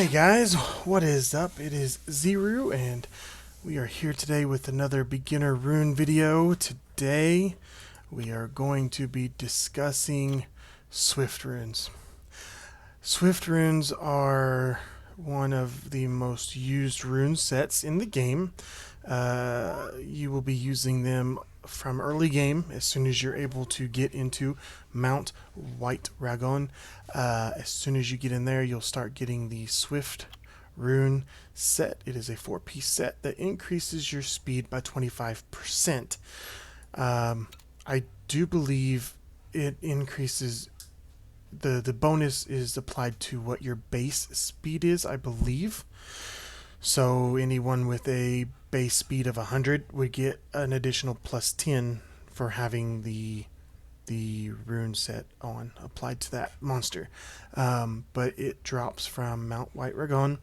Hey guys, what is up? It is Zero, and we are here today with another beginner rune video. Today, we are going to be discussing Swift runes. Swift runes are one of the most used rune sets in the game. You will be using them from early game as soon as you're able to get into Mount White Dragon. As soon as you get in there, you'll start getting the Swift rune set. It is a 4-piece set that increases your speed by 25%. I do believe it increases the bonus is applied to what your base speed is, I believe. So anyone with a base speed of 100 would get an additional plus 10 for having the rune set on applied to that monster. But it drops from Mount White Dragon.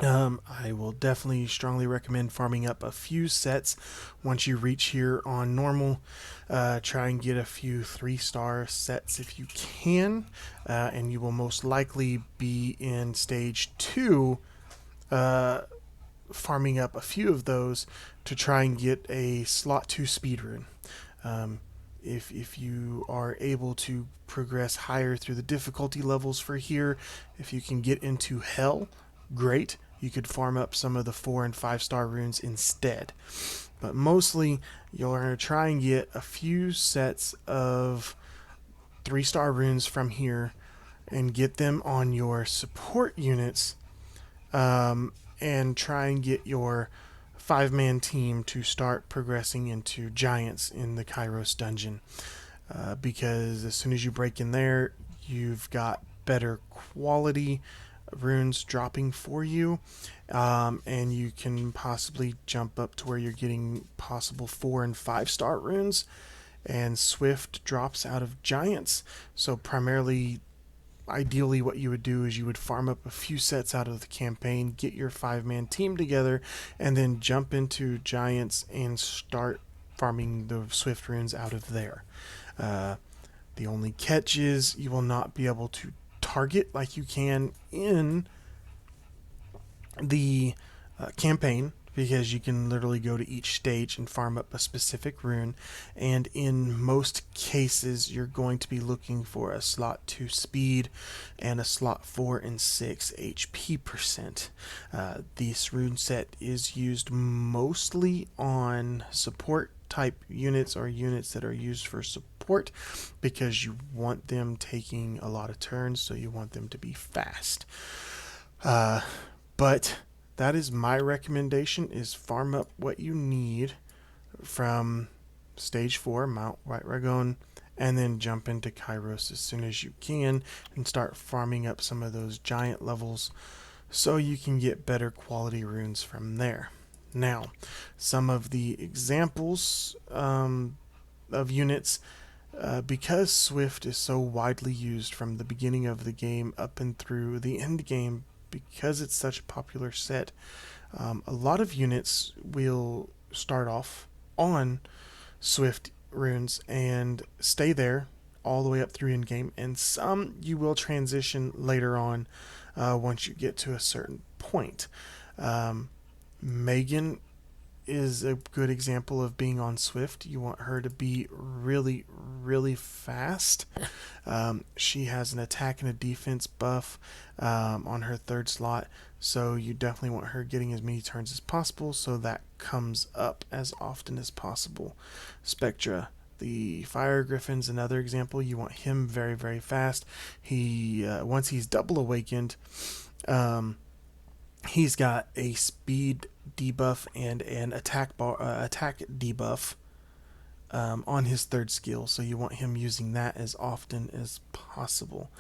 I will definitely strongly recommend farming up a few sets once you reach here on normal. Try and get a few 3-star sets if you can, and you will most likely be in stage 2, farming up a few of those to try and get a slot 2 speed rune. If you are able to progress higher through the difficulty levels for here, if you can get into Hell, great. You could farm up some of the 4 and 5-star runes instead. But mostly, you're going to try and get a few sets of 3-star runes from here and get them on your support units, and try and get your 5-man team to start progressing into giants in the Kairos dungeon. Because as soon as you break in there, you've got better quality runes dropping for you, and you can possibly jump up to where you're getting possible 4 and 5-star runes, and Swift drops out of giants. So primarily, ideally what you would do is you would farm up a few sets out of the campaign, get your 5-man team together, and then jump into giants and start farming the Swift runes out of there. The only catch is you will not be able to target like you can in the campaign, because you can literally go to each stage and farm up a specific rune, and in most cases you're going to be looking for a slot 2 speed and a slot 4 and 6 HP percent. This rune set is used mostly on support type units, or units that are used for support, because you want them taking a lot of turns, so you want them to be fast. But that is my recommendation, is farm up what you need from stage 4, Mount White Dragon, and then jump into Kairos as soon as you can and start farming up some of those giant levels so you can get better quality runes from there. Now, some of the examples of units, because Swift is so widely used from the beginning of the game up and through the end game, because it's such a popular set, a lot of units will start off on Swift runes and stay there all the way up through end game, and some you will transition later on once you get to a certain point. Megan is a good example of being on Swift. You want her to be really, really fast. She has an attack and a defense buff on her 3rd slot, so you definitely want her getting as many turns as possible, so that comes up as often as possible. Spectra, the Fire Griffin's another example. You want him very, very fast. He once he's double awakened, he's got a speed debuff and an attack debuff on his 3rd skill, so you want him using that as often as possible.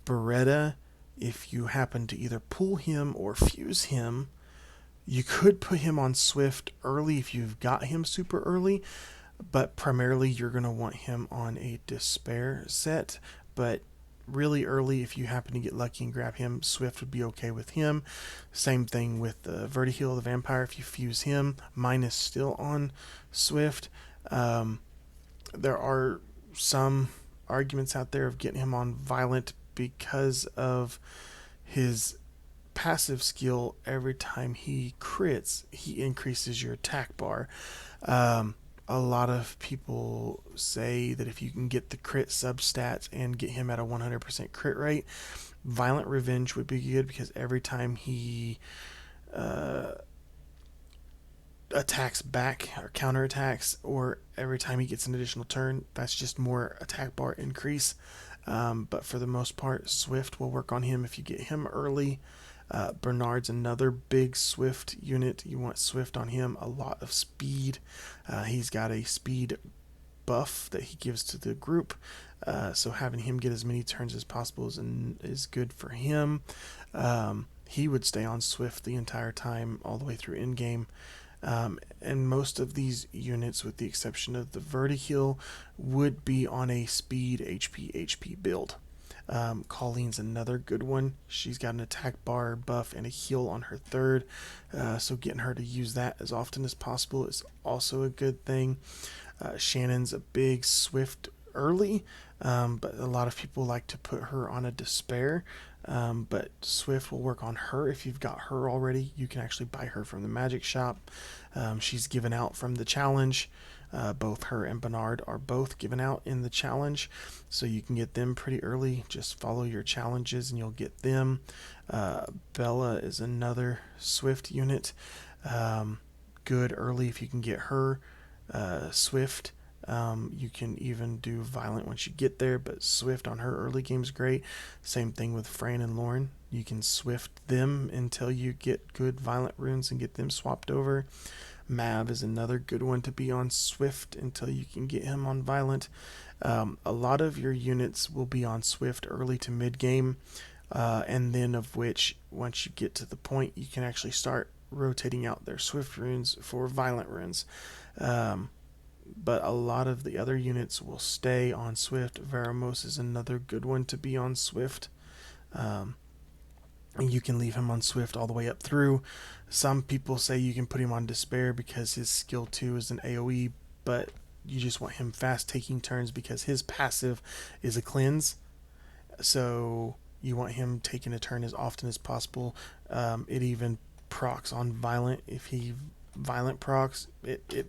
Beretta, if you happen to either pull him or fuse him, you could put him on Swift early if you've got him super early, but primarily you're going to want him on a Despair set. But really early, if you happen to get lucky and grab him, Swift would be okay with him. Same thing with the Vertiheel, the Vampire. If you fuse him, mine is still on Swift. There are some arguments out there of getting him on Violent because of his passive skill, every time he crits, he increases your attack bar. Um, a lot of people say that if you can get the crit substats and get him at a 100% crit rate, Violent Revenge would be good, because every time he uh, attacks back or counterattacks, or every time he gets an additional turn, that's just more attack bar increase. But for the most part, Swift will work on him if you get him early. Bernard's another big Swift unit. You want Swift on him, a lot of speed. He's got a speed buff that he gives to the group, so having him get as many turns as possible is good for him. He would stay on Swift the entire time, all the way through endgame. And most of these units, with the exception of the Vertiheal, would be on a speed HP build. Colleen's another good one. She's got an attack bar buff and a heal on her third, so getting her to use that as often as possible is also a good thing. Shannon's a big Swift early, but a lot of people like to put her on a Despair. But Swift will work on her. If you've got her already, you can actually buy her from the Magic Shop. She's given out from the challenge. Both her and Bernard are both given out in the challenge, so you can get them pretty early. Just follow your challenges and you'll get them. Bella is another Swift unit. Good early if you can get her. Swift. You can even do Violent once you get there, but Swift on her early game is great. Same thing with Fran and Lauren. You can Swift them until you get good Violent runes and get them swapped over. Mav is another good one to be on Swift until you can get him on Violent. A lot of your units will be on Swift early to mid game, and then of which, once you get to the point, you can actually start rotating out their Swift runes for Violent runes. But a lot of the other units will stay on Swift. Veramos is another good one to be on Swift. And you can leave him on Swift all the way up through. Some people say you can put him on Despair because his skill 2 is an AoE, but you just want him fast taking turns because his passive is a cleanse. So you want him taking a turn as often as possible. It even procs on Violent. If he Violent procs, it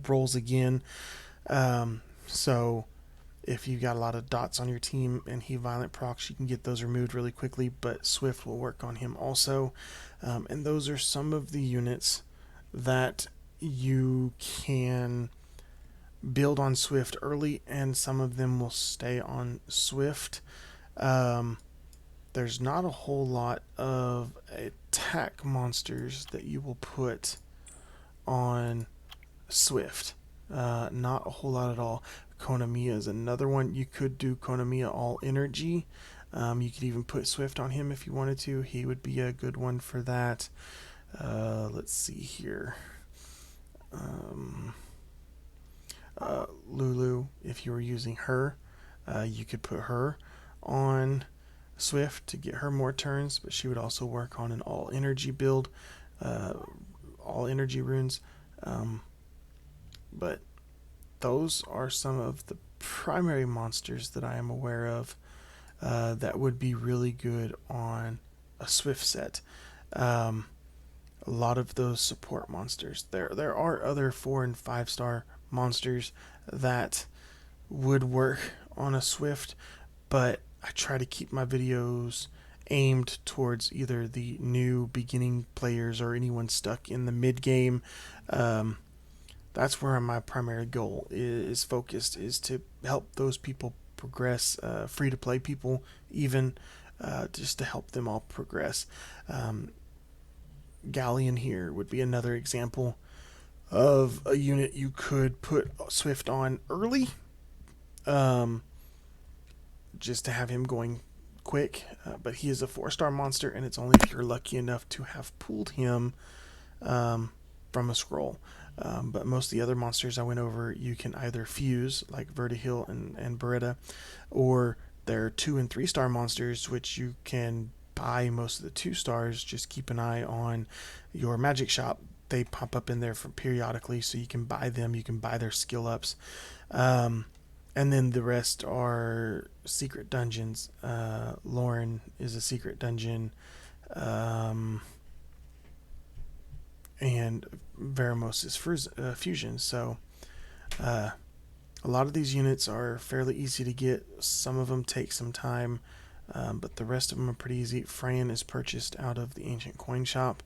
rolls again. So if you've got a lot of dots on your team and he Violent procs, you can get those removed really quickly, but Swift will work on him also. And those are some of the units that you can build on Swift early, and some of them will stay on Swift. There's not a whole lot of attack monsters that you will put on Swift. Not a whole lot at all. Konamiya is another one. You could do Konamiya all energy. You could even put Swift on him if you wanted to. He would be a good one for that. Let's see here. Lulu, if you were using her, you could put her on Swift to get her more turns, but she would also work on an all energy build, all energy runes. But those are some of the primary monsters that I am aware of that would be really good on a Swift set. A lot of those support monsters. There are other 4 and 5 star monsters that would work on a Swift, but I try to keep my videos aimed towards either the new beginning players or anyone stuck in the mid game. That's where my primary goal is focused, is to help those people progress, free to play people even, just to help them all progress. Galleon here would be another example of a unit you could put Swift on early, just to have him going quick, but he is a 4-star monster, and it's only if you're lucky enough to have pulled him from a scroll. But most of the other monsters I went over, you can either fuse, like Vertihill and Beretta, or there are 2 and 3-star monsters, which you can buy most of the 2 stars. Just keep an eye on your Magic Shop. They pop up in there for periodically, so you can buy them. You can buy their skill ups. And And then the rest are secret dungeons. Lauren is a secret dungeon, um, and Veramos is fusion. So a lot of these units are fairly easy to get. Some of them take some time, but the rest of them are pretty easy. Fran is purchased out of the ancient coin shop.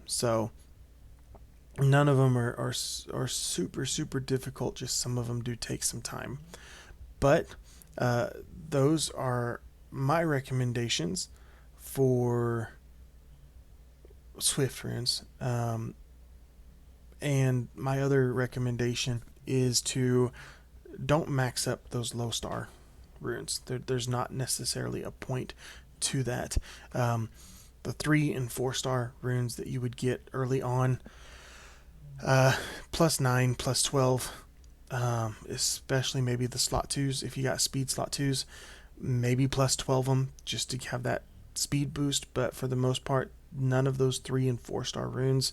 So none of them are super difficult. Just some of them do take some time. But those are my recommendations for Swift runes. And my other recommendation is to don't max up those low star runes. There's not necessarily a point to that. The 3 and 4 star runes that you would get early on, plus 9, plus 12, especially maybe the slot 2s. If you got speed slot 2s, maybe plus 12 them just to have that speed boost. But for the most part, none of those 3 and 4 star runes,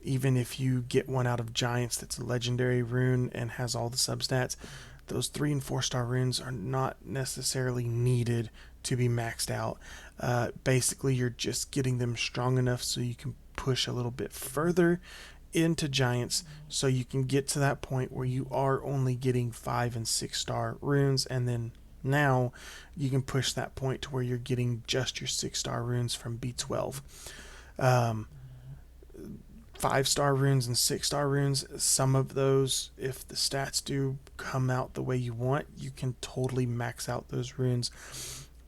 even if you get one out of Giants that's a legendary rune and has all the substats, those 3 and 4 star runes are not necessarily needed to be maxed out. Basically, you're just getting them strong enough so you can push a little bit further into Giants, so you can get to that point where you are only getting 5 and 6 star runes, and then now you can push that point to where you're getting just your 6 star runes from B12. 5 star runes and 6 star runes, some of those, if the stats do come out the way you want, you can totally max out those runes.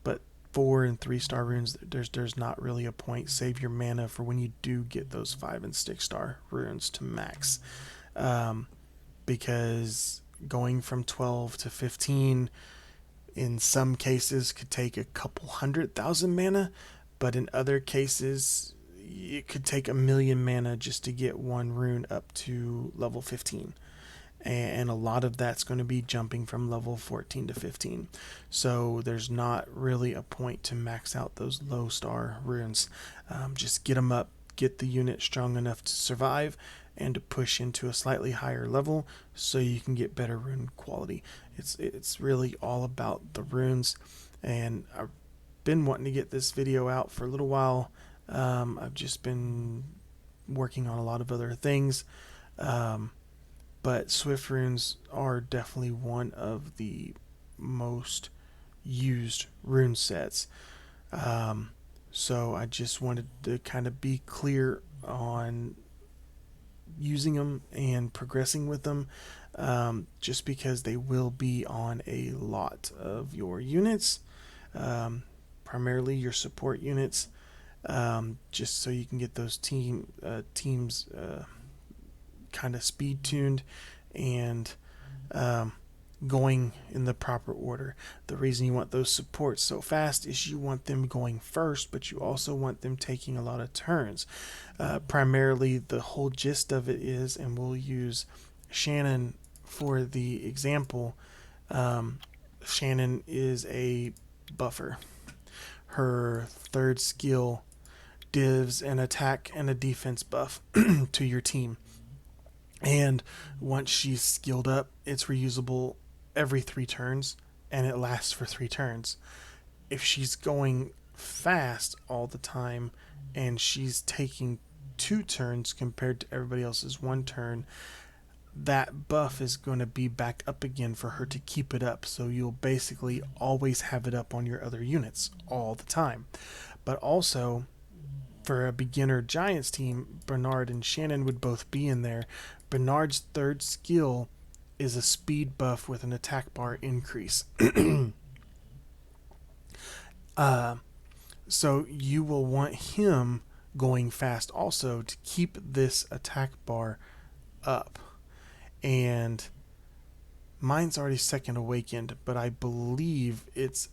But 4 and 3 star runes, there's not really a point. Save your mana for when you do get those 5 and 6 star runes to max, because going from 12 to 15 in some cases could take a couple 100,000 mana, but in other cases it could take 1,000,000 mana just to get one rune up to level 15. And a lot of that's going to be jumping from level 14 to 15. So there's not really a point to max out those low star runes. Just get them up, get the unit strong enough to survive and to push into a slightly higher level so you can get better rune quality. It's really all about the runes. And I've been wanting to get this video out for a little while. I've just been working on a lot of other things, but Swift runes are definitely one of the most used rune sets. So I just wanted to kind of be clear on using them and progressing with them, just because they will be on a lot of your units, primarily your support units. Just so you can get those teams kind of speed tuned and going in the proper order. The reason you want those supports so fast is you want them going first, but you also want them taking a lot of turns. Primarily, the whole gist of it is, and we'll use Shannon for the example. Shannon is a buffer. Her third skill gives an attack and a defense buff to your team. And once she's skilled up, it's reusable every 3 turns, and it lasts for 3 turns. If she's going fast all the time and she's taking 2 turns compared to everybody else's 1 turn, that buff is going to be back up again for her to keep it up. So you'll basically always have it up on your other units all the time. But also, for a beginner Giants team, Bernard and Shannon would both be in there. Bernard's third skill is a speed buff with an attack bar increase. So you will want him going fast also to keep this attack bar up. And mine's already second awakened, but I believe it's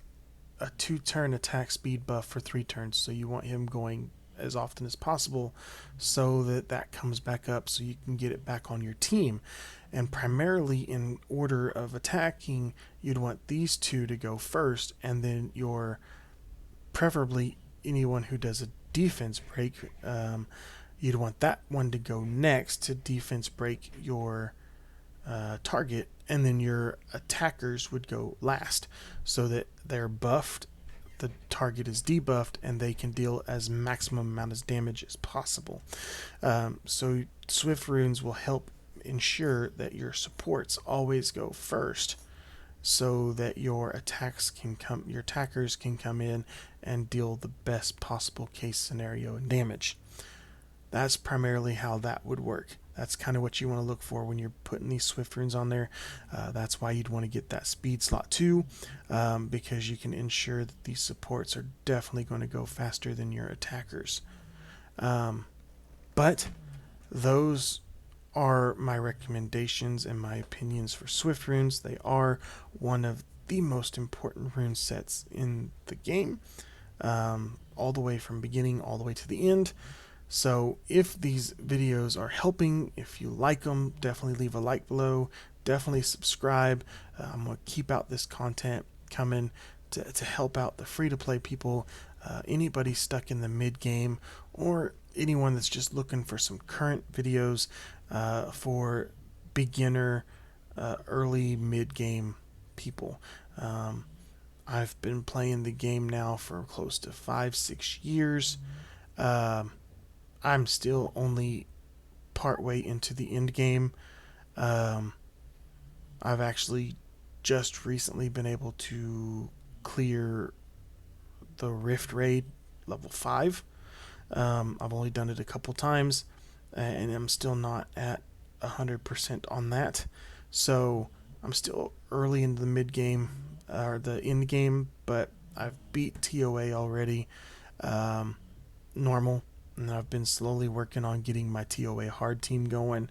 a 2-turn attack speed buff for 3 turns. So you want him going as often as possible so that comes back up so you can get it back on your team. And primarily in order of attacking, you'd want these 2 to go first, and then your preferably anyone who does a defense break, you'd want that one to go next to defense break your target, and then your attackers would go last, so that they're buffed, the target is debuffed, and they can deal as maximum amount of damage as possible. So Swift Runes will help ensure that your supports always go first, so that your attackers can come in and deal the best possible case scenario and damage. That's primarily how that would work. That's kind of what you want to look for when you're putting these Swift Runes on there. That's why you'd want to get that speed slot too, because you can ensure that these supports are definitely going to go faster than your attackers. But those are my recommendations and my opinions for Swift Runes. They are one of the most important rune sets in the game, all the way from beginning all the way to the end. So if these videos are helping, if you like them, definitely leave a like below, definitely subscribe. I'm going to keep out this content coming to help out the free-to-play people, anybody stuck in the mid-game, or anyone that's just looking for some current videos for beginner, early, mid-game people. I've been playing the game now for close to 5-6 years. I'm still only partway into the end game. I've actually just recently been able to clear the Rift Raid level 5. I've only done it a couple times, and I'm still not at 100% on that. So I'm still early into the mid game, or the end game, but I've beat TOA already, normal, and I've been slowly working on getting my TOA hard team going.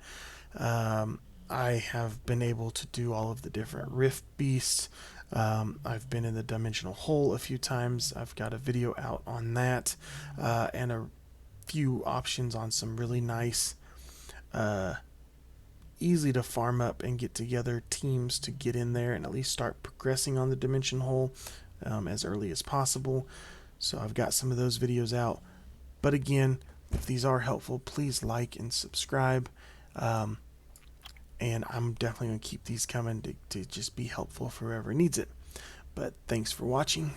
I have been able to do all of the different Rift Beasts. I've been in the Dimensional Hole a few times. I've got a video out on that, and a few options on some really nice, easy to farm up and get together teams to get in there and at least start progressing on the Dimension Hole as early as possible. So I've got some of those videos out. But again, if these are helpful, please like and subscribe. And I'm definitely going to keep these coming to just be helpful for whoever needs it. But thanks for watching.